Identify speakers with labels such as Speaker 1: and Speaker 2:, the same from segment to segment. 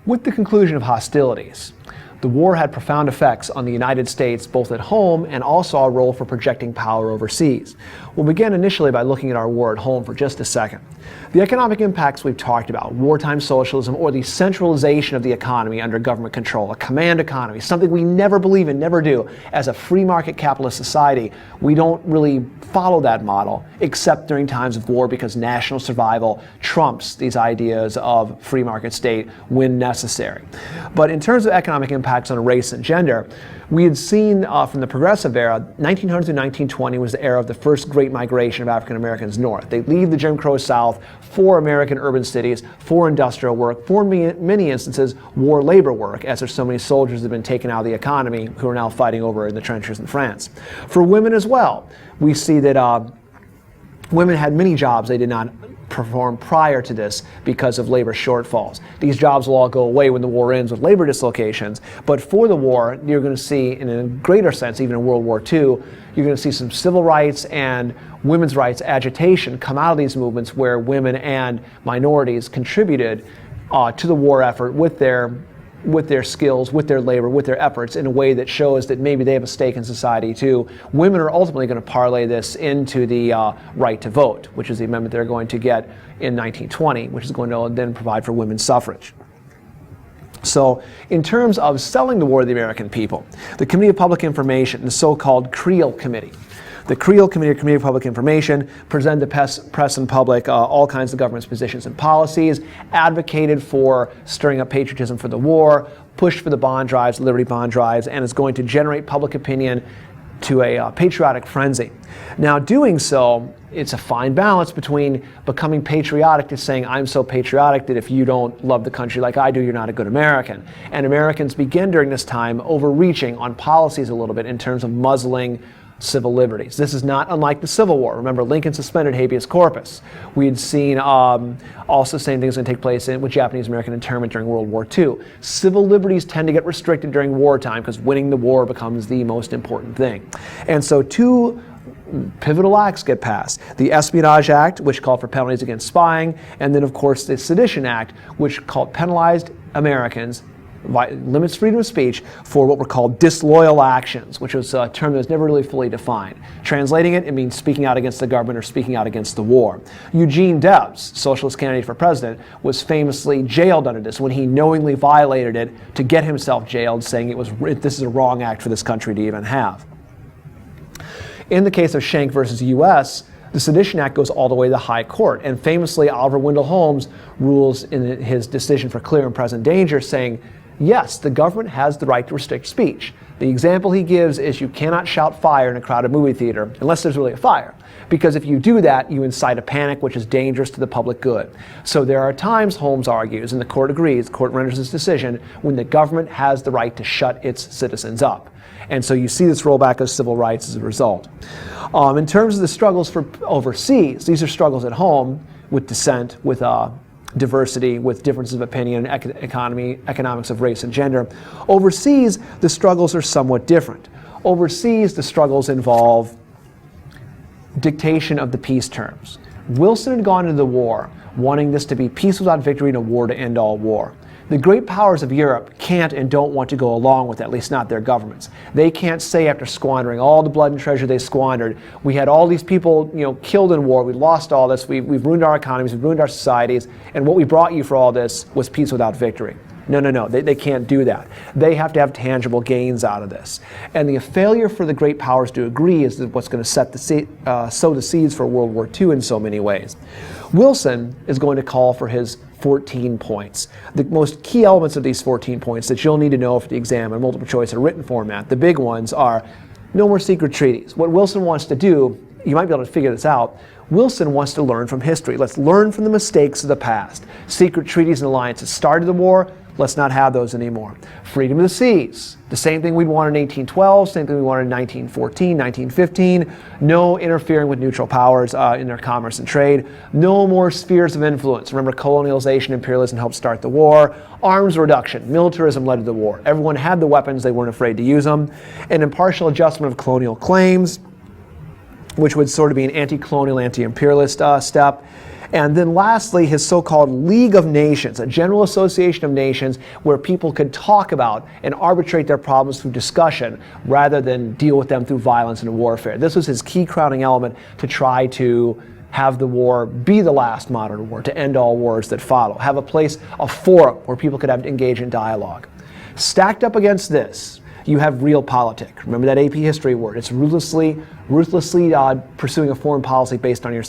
Speaker 1: With the conclusion of hostilities, the war had profound effects on the United States, both at home and also a role for projecting power overseas. We'll begin initially by looking at our war at home for just a second. The economic impacts we've talked about, wartime socialism or the centralization of the economy under government control, a command economy, something we never believe in, never do. As a free market capitalist society, we don't really follow that model except during times of war because national survival trumps these ideas of free market state when necessary. But in terms of economic impacts on race and gender, we had seen from the progressive era, 1900 to 1920 was the era of the first great migration of African Americans north. They leave the Jim Crow South for American urban cities, for industrial work, for many instances, war labor work, as there's so many soldiers that have been taken out of the economy who are now fighting over in the trenches in France. For women as well, we see that women had many jobs they did not perform prior to this because of labor shortfalls. These jobs will all go away when the war ends with labor dislocations, but for the war, you're going to see, in a greater sense, even in World War II, you're going to see some civil rights and women's rights agitation come out of these movements where women and minorities contributed to the war effort with their skills, with their labor, with their efforts in a way that shows that maybe they have a stake in society too. Women are ultimately going to parlay this into the right to vote, which is the amendment they're going to get in 1920, which is going to then provide for women's suffrage. So in terms of selling the war to the American people, the Committee of Public Information, the so-called Creel Committee, the Creel Committee, or Committee of Public Information, presented to press and public all kinds of government's positions and policies, advocated for stirring up patriotism for the war, pushed for the bond drives, Liberty bond drives, and is going to generate public opinion to a patriotic frenzy. Now, doing so, it's a fine balance between becoming patriotic to saying, I'm so patriotic that if you don't love the country like I do, you're not a good American. And Americans begin during this time overreaching on policies a little bit in terms of muzzling civil liberties. This is not unlike the Civil War. Remember, Lincoln suspended habeas corpus. We had seen also same things going to take place with Japanese-American internment during World War II. Civil liberties tend to get restricted during wartime because winning the war becomes the most important thing. And so two pivotal acts get passed. The Espionage Act, which called for penalties against spying, and then of course the Sedition Act, which penalized Americans, limits freedom of speech for what were called disloyal actions, which was a term that was never really fully defined. Translating it, it means speaking out against the government or speaking out against the war. Eugene Debs, socialist candidate for president, was famously jailed under this when he knowingly violated it to get himself jailed, saying this is a wrong act for this country to even have. In the case of Schenck versus U.S., the Sedition Act goes all the way to the High Court, and famously Oliver Wendell Holmes rules in his decision for clear and present danger, saying, yes, the government has the right to restrict speech. The example he gives is you cannot shout fire in a crowded movie theater unless there's really a fire. Because if you do that, you incite a panic which is dangerous to the public good. So there are times, Holmes argues, and the court agrees, the court renders this decision, when the government has the right to shut its citizens up. And so you see this rollback of civil rights as a result. In terms of the struggles for overseas, these are struggles at home with dissent, with diversity, with differences of opinion, economics of race and gender. Overseas, the struggles are somewhat different. Overseas, the struggles involve dictation of the peace terms. Wilson had gone into the war wanting this to be peace without victory and a war to end all war. The great powers of Europe can't and don't want to go along with that, at least not their governments. They can't say, after squandering all the blood and treasure they squandered, we had all these people, killed in war, we lost all this, we've ruined our economies, we've ruined our societies, and what we brought you for all this was peace without victory. No, they can't do that. They have to have tangible gains out of this. And the failure for the great powers to agree is what's going to sow the seeds for World War II in so many ways. Wilson is going to call for his 14 points. The most key elements of these 14 points that you'll need to know for the exam in multiple choice or written format, the big ones are no more secret treaties. What Wilson wants to do, you might be able to figure this out, Wilson wants to learn from history. Let's learn from the mistakes of the past. Secret treaties and alliances started the war. Let's not have those anymore. Freedom of the seas. The same thing we wanted in 1812, same thing we wanted in 1914, 1915. No interfering with neutral powers in their commerce and trade. No more spheres of influence. Remember, colonialization, imperialism helped start the war. Arms reduction. Militarism led to the war. Everyone had the weapons. They weren't afraid to use them. An impartial adjustment of colonial claims, which would sort of be an anti-colonial, anti-imperialist step. And then lastly, his so-called League of Nations, a general association of nations where people could talk about and arbitrate their problems through discussion rather than deal with them through violence and warfare. This was his key crowning element to try to have the war be the last modern war, to end all wars that follow, have a place, a forum where people could have engage in dialogue. Stacked up against this, you have realpolitik. Remember that AP history word. It's ruthlessly pursuing a foreign policy based on your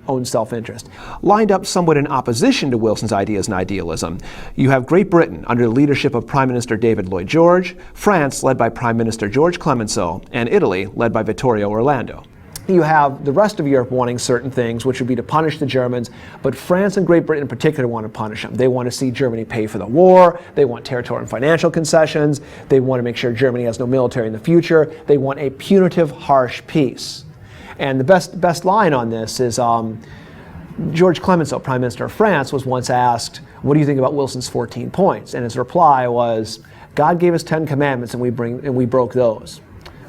Speaker 1: own self-interest. Lined up somewhat in opposition to Wilson's ideas and idealism, you have Great Britain under the leadership of Prime Minister David Lloyd George, France led by Prime Minister George Clemenceau, and Italy led by Vittorio Orlando. You have the rest of Europe wanting certain things, which would be to punish the Germans, but France and Great Britain in particular want to punish them. They want to see Germany pay for the war, they want territorial and financial concessions, they want to make sure Germany has no military in the future, they want a punitive, harsh peace. And the best line on this is George Clemenceau, Prime Minister of France, was once asked, what do you think about Wilson's 14 points? And his reply was, God gave us 10 commandments and we broke those.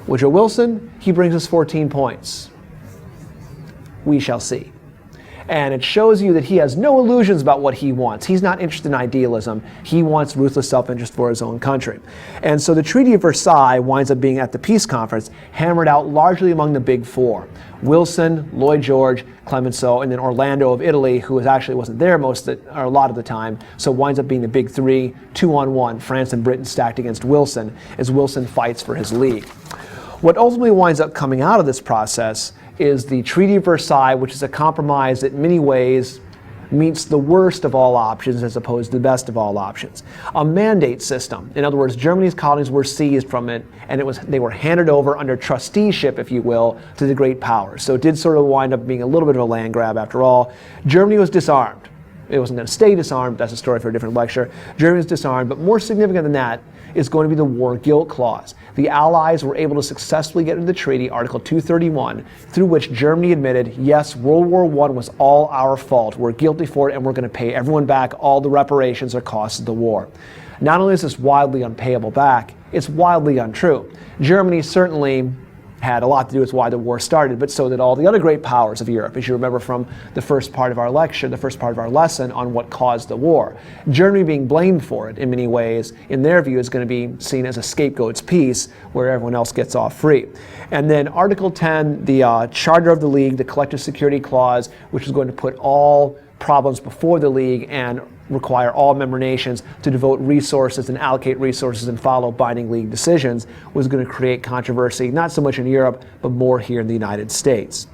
Speaker 1: Woodrow Wilson, he brings us 14 points. We shall see. And it shows you that he has no illusions about what he wants. He's not interested in idealism. He wants ruthless self-interest for his own country. And so the Treaty of Versailles winds up being, at the peace conference, hammered out largely among the big four. Wilson, Lloyd George, Clemenceau, and then Orlando of Italy, who wasn't there a lot of the time, so winds up being the big three, 2-on-1, France and Britain stacked against Wilson, as Wilson fights for his league. What ultimately winds up coming out of this process is the Treaty of Versailles, which is a compromise that in many ways meets the worst of all options as opposed to the best of all options. A mandate system. In other words, Germany's colonies were seized from it, and they were handed over under trusteeship, if you will, to the great powers. So it did sort of wind up being a little bit of a land grab after all. Germany was disarmed. It wasn't going to stay disarmed. That's a story for a different lecture. Germany was disarmed, but more significant than that is going to be the war guilt clause. The Allies were able to successfully get into the treaty, Article 231, through which Germany admitted, yes, World War I was all our fault. We're guilty for it, and we're going to pay everyone back all the reparations or costs of the war. Not only is this wildly unpayable back, it's wildly untrue. Germany certainly had a lot to do with why the war started, but so did all the other great powers of Europe, as you remember from the first part of our lecture, the first part of our lesson on what caused the war. Germany being blamed for it in many ways, in their view, is going to be seen as a scapegoat's peace where everyone else gets off free. And then Article 10, the Charter of the League, the Collective Security Clause, which is going to put all problems before the League and require all member nations to devote resources and allocate resources and follow binding League decisions, was going to create controversy, not so much in Europe, but more here in the United States.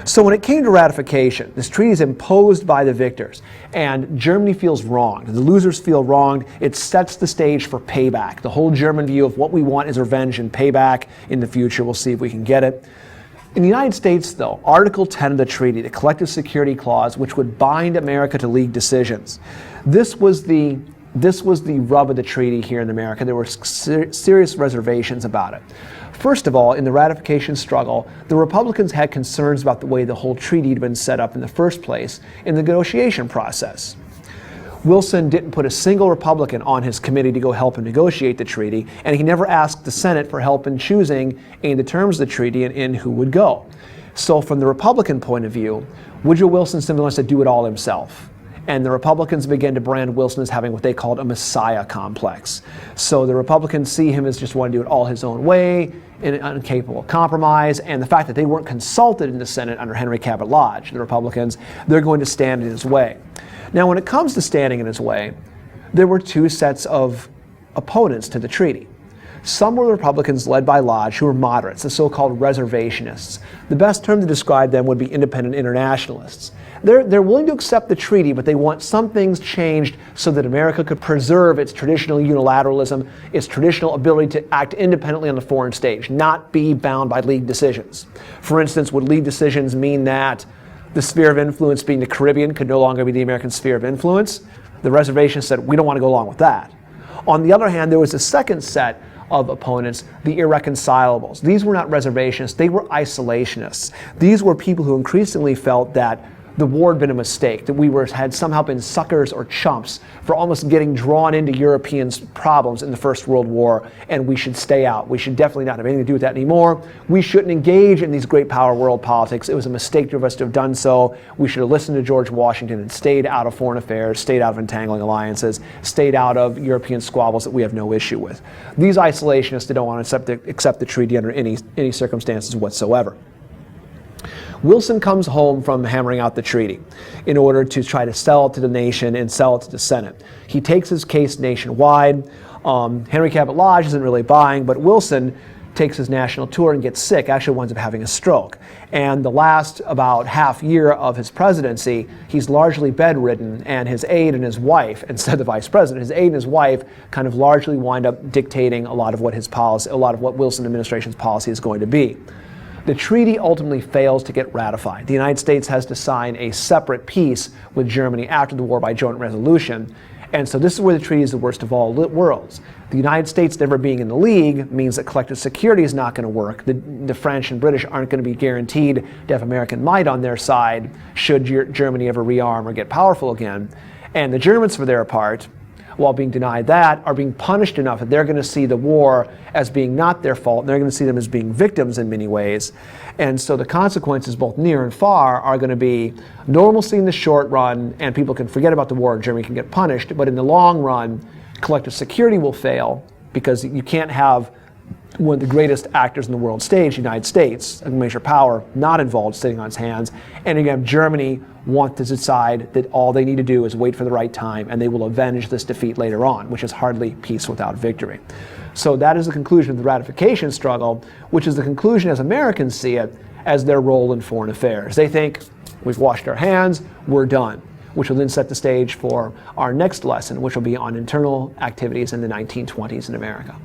Speaker 1: So when it came to ratification, this treaty is imposed by the victors, and Germany feels wronged. The losers feel wronged. It sets the stage for payback. The whole German view of what we want is revenge and payback in the future. We'll see if we can get it. In the United States, though, Article 10 of the treaty, the Collective Security Clause, which would bind America to League decisions, this was the rub of the treaty here in America. There were serious reservations about it. First of all, in the ratification struggle, the Republicans had concerns about the way the whole treaty had been set up in the first place in the negotiation process. Wilson didn't put a single Republican on his committee to go help him negotiate the treaty, and he never asked the Senate for help in choosing the terms of the treaty and who would go. So from the Republican point of view, Woodrow Wilson simply wants to do it all himself. And the Republicans began to brand Wilson as having what they called a messiah complex. So the Republicans see him as just wanting to do it all his own way, and incapable of compromise, and the fact that they weren't consulted in the Senate under Henry Cabot Lodge, the Republicans, they're going to stand in his way. Now, when it comes to standing in his way, there were two sets of opponents to the treaty. Some were Republicans led by Lodge, who were moderates, the so-called reservationists. The best term to describe them would be independent internationalists. They're willing to accept the treaty, but they want some things changed so that America could preserve its traditional unilateralism, its traditional ability to act independently on the foreign stage, not be bound by League decisions. For instance, would League decisions mean that the sphere of influence being the Caribbean could no longer be the American sphere of influence? The reservationists said, we don't want to go along with that. On the other hand, there was a second set of opponents, the irreconcilables. These were not reservationists, they were isolationists. These were people who increasingly felt that the war had been a mistake, that we had somehow been suckers or chumps for almost getting drawn into Europeans' problems in the First World War, and we should stay out. We should definitely not have anything to do with that anymore. We shouldn't engage in these great power world politics. It was a mistake of us to have done so. We should have listened to George Washington and stayed out of foreign affairs, stayed out of entangling alliances, stayed out of European squabbles that we have no issue with. These isolationists, they don't want to accept the treaty under any circumstances whatsoever. Wilson comes home from hammering out the treaty in order to try to sell it to the nation and sell it to the Senate. He takes his case nationwide. Henry Cabot Lodge isn't really buying, but Wilson takes his national tour and gets sick, actually winds up having a stroke. And the last about half year of his presidency, he's largely bedridden, and his aide and his wife, instead of the vice president, his aide and his wife kind of largely wind up dictating a lot of what his policy, a lot of what Wilson administration's policy is going to be. The treaty ultimately fails to get ratified. The United States has to sign a separate peace with Germany after the war by joint resolution. And so this is where the treaty is the worst of all worlds. The United States never being in the League means that collective security is not going to work. The French and British aren't going to be guaranteed to have American might on their side should Germany ever rearm or get powerful again. And the Germans, for their part, while being denied that, are being punished enough that they're going to see the war as being not their fault, and they're going to see them as being victims in many ways. And so the consequences, both near and far, are going to be normalcy in the short run, and people can forget about the war and Germany can get punished. But in the long run, collective security will fail, because you can't have one of the greatest actors in the world stage, the United States, a major power, not involved, sitting on its hands. And again, Germany want to decide that all they need to do is wait for the right time, and they will avenge this defeat later on, which is hardly peace without victory. So that is the conclusion of the ratification struggle, which is the conclusion as Americans see it as their role in foreign affairs. They think, we've washed our hands, we're done, which will then set the stage for our next lesson, which will be on internal activities in the 1920s in America.